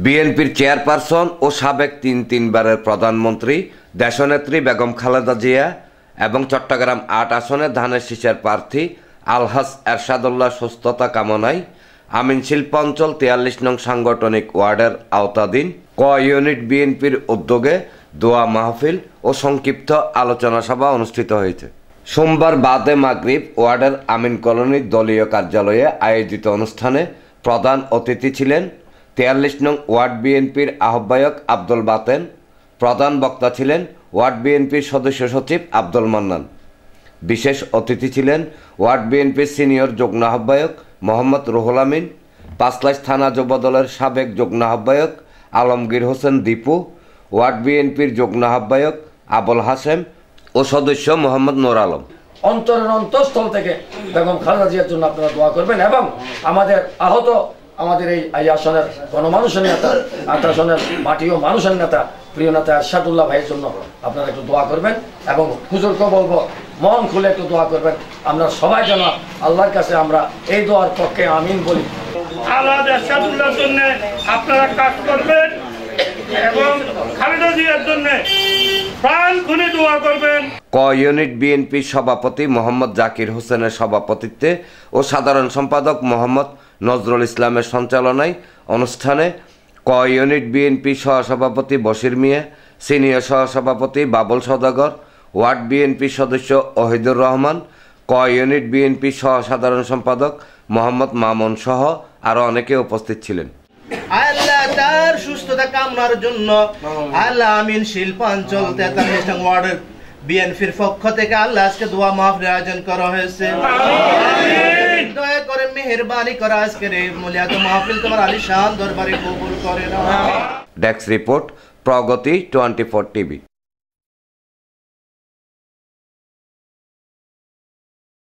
বিএনপির চেয়ারপারসন ও সাবেক তিনবারের প্রধানমন্ত্রী দেশনেত্রী বেগম খালেদা জিয়া এবং চট্টগ্রাম ৮ আসনে ধানের শীষের প্রার্থী আলহাজ এরশাদুল্লাহ সুস্থতা কামনায় আমিন শিল্পাঞ্চল ৪৩ নং সাংগঠনিক ওয়ার্ডের আওতাধীন ক ইউনিট বিএনপির উদ্যোগে দোয়া মাহফিল ও সংক্ষিপ্ত আলোচনা সভা অনুষ্ঠিত হয়েছে। সোমবার বাদে মাগরিব ওয়ার্ডের আমিন কলোনির দলীয় কার্যালয়ে আয়োজিত অনুষ্ঠানে প্রধান অতিথি ছিলেন ৪৩ নং ওয়ার্ড বিএনপির আহ্বায়ক আব্দুল বাতেন। প্রধান বক্তা ছিলেন ওয়ার্ড বিএনপির সদস্য সচিব আব্দুল মান্নান। বিশেষ অতিথি ছিলেন ওয়ার্ড বিএনপির সিনিয়র যুগ্ম আহ্বায়ক মোহাম্মদ রুহুল আমিন, পাঁচলাইশ থানা যুবদলের সাবেক যুগ্ম আহ্বায়ক আলমগীর হোসেন দীপু, ওয়ার্ড বিএনপির যুগ্ম আহ্বায়ক আবুল হাসেম ও সদস্য মোহাম্মদ নূর আলম। অন্তরের অন্তঃস্থল থেকে বেগম খালেদা জিয়ার জন্য আপনারা দোয়া করবেন এবং আমাদের এই আসনের গণমানুষের নেতা, ৮ আসনের মাটি ও মানুষের নেতা, প্রিয় নেতা এরশাদুল্লাহ ভাইয়ের জন্য আপনারা একটু দোয়া করবেন এবং হুজুরকে বলবো মন খুলে একটু দোয়া করবেন। আমরা সবাই যেন আল্লাহর কাছে আমরা এই দোয়ার পক্ষে আমিন বলি। আলহাজ এরশাদুল্লাহর জন্য আপনারা কাজ করবেন এবং খালেদা জিয়ার জন্য প্রাণ খুলে দোয়া করবেন। ক ইউনিট বিএনপির সভাপতি মোহাম্মদ জাকির হোসেনের সভাপতিত্বে ও সাধারণ সম্পাদক মোহাম্মদ নজরুল ইসলামের সঞ্চালনায় অনুষ্ঠানে ক ইউনিট বিএনপি সহসভাপতি বশির মিয়া, সিনিয়র সহসভাপতি বাবুল সওদাগর, ওয়ার্ড বিএনপি সদস্য ওহিদুর রহমান, ক ইউনিট বিএনপি সহ সাধারণ সম্পাদক মোহাম্মদ মামুন সহ আরো অনেকে উপস্থিত ছিলেন। আল্লাহ তার সুস্থতা কামনার জন্য আল্লাহ আমিন শিল্পাঞ্চল ৪৩ নং ওয়ার্ডের বিএনপির পক্ষ থেকে আল্লাহ আজকে দোয়া মাহফিল আয়োজন করা হয়েছে। দয়া করে মেহেরবানি করে আজকের এই মুলিয়াত মাহফিল তোমার আলিশান দরবারে কবুল করে নাও। ডেস্ক রিপোর্ট, প্রগতি 24 টিভি।